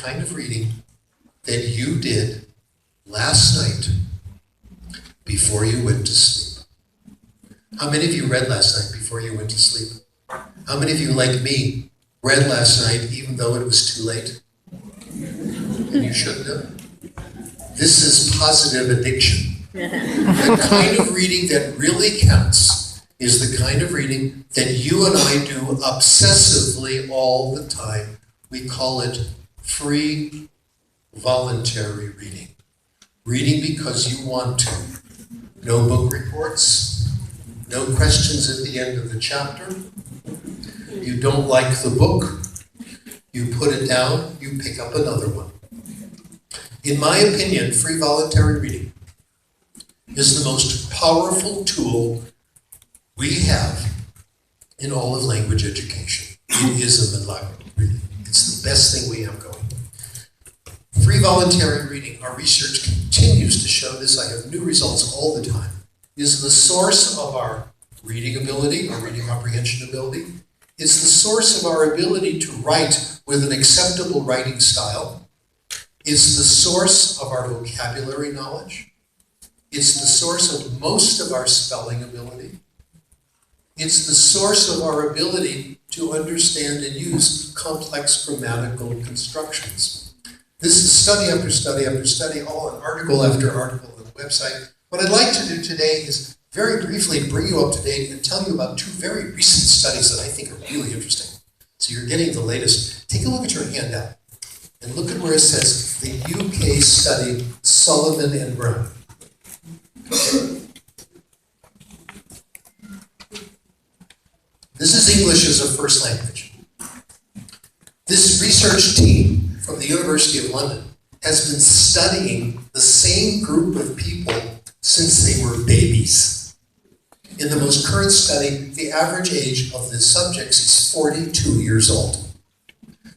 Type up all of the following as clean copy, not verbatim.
kind of reading that you did last night before you went to sleep? How many of you read last night before you went to sleep? How many of you, like me, read last night even though it was too late? And you shouldn't have? This is positive addiction. The kind of reading that really counts is the kind of reading that you and I do obsessively all the time. We call it free voluntary reading. Reading because you want to. No book reports, no questions at the end of the chapter. You don't like the book, you put it down, you pick up another one. In my opinion, free voluntary reading is the most powerful tool we have in all of language education. It is a language reading. It's the best thing we have going. Free voluntary reading, our research continues to show this, I have new results all the time, is the source of our reading ability, our reading comprehension ability. It's the source of our ability to write with an acceptable writing style. It's the source of our vocabulary knowledge. It's the source of most of our spelling ability. It's the source of our ability to understand and use complex grammatical constructions. This is study after study after study, all on article after article on the website. What I'd like to do today is very briefly bring you up to date and tell you about two very recent studies that I think are really interesting. So you're getting the latest. Take a look at your handout and look at where it says the UK study, Sullivan and Brown. This is English as a first language. This research team from the University of London has been studying the same group of people since they were babies. In the most current study, the average age of the subjects is 42 years old.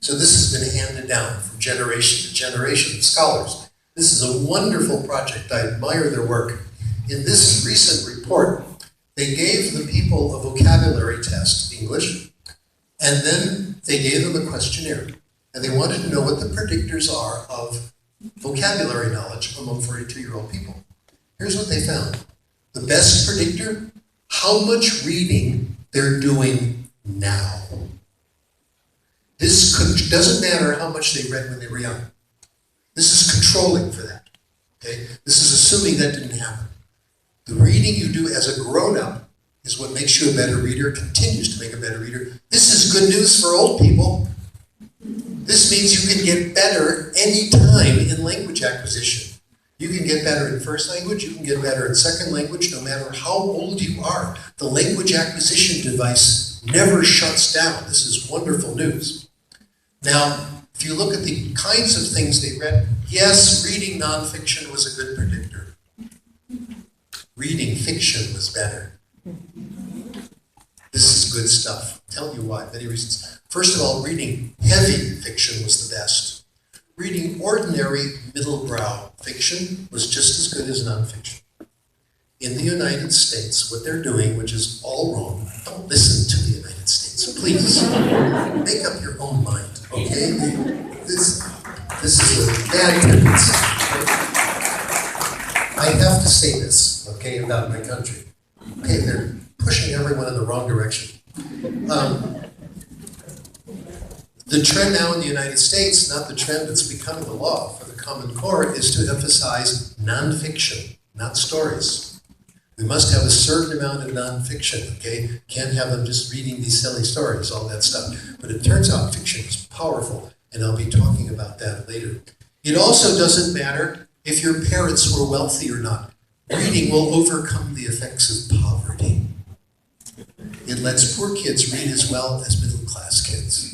So this has been handed down from generation to generation of scholars. This is a wonderful project. I admire their work. In this recent report, they gave the people a vocabulary test, English, and then they gave them a questionnaire. And they wanted to know what the predictors are of vocabulary knowledge among 42-year-old people. Here's what they found. The best predictor, how much reading they're doing now. This doesn't matter how much they read when they were young. This is controlling for that. Okay? This is assuming that didn't happen. The reading you do as a grown-up is what makes you a better reader, continues to make a better reader. This is good news for old people. This means you can get better any time in language acquisition. You can get better in first language, you can get better in second language, no matter how old you are. The language acquisition device never shuts down. This is wonderful news. Now, if you look at the kinds of things they read, yes, reading nonfiction was a good predictor. Reading fiction was better. This is good stuff. I'll tell you why, many reasons. First of all, reading heavy fiction was the best. Reading ordinary middle-brow fiction was just as good as nonfiction. In the United States, what they're doing, which is all wrong, don't listen to the United States, please. Make up your own mind, okay? This is a bad tendency. I have to say this, okay, about my country. Okay, they're pushing everyone in the wrong direction. The trend now in the United States, not the trend that's becoming the law for the Common Core, is to emphasize nonfiction, not stories. We must have a certain amount of nonfiction, okay? Can't have them just reading these silly stories, all that stuff. But it turns out fiction is powerful, and I'll be talking about that later. It also doesn't matter if your parents were wealthy or not. Reading will overcome the effects of poverty. It lets poor kids read as well as middle-class kids.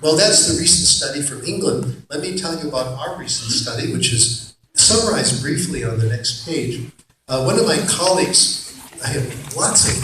Well, that's the recent study from England. Let me tell you about our recent study, which is summarized briefly on the next page. One of my colleagues, I have lots of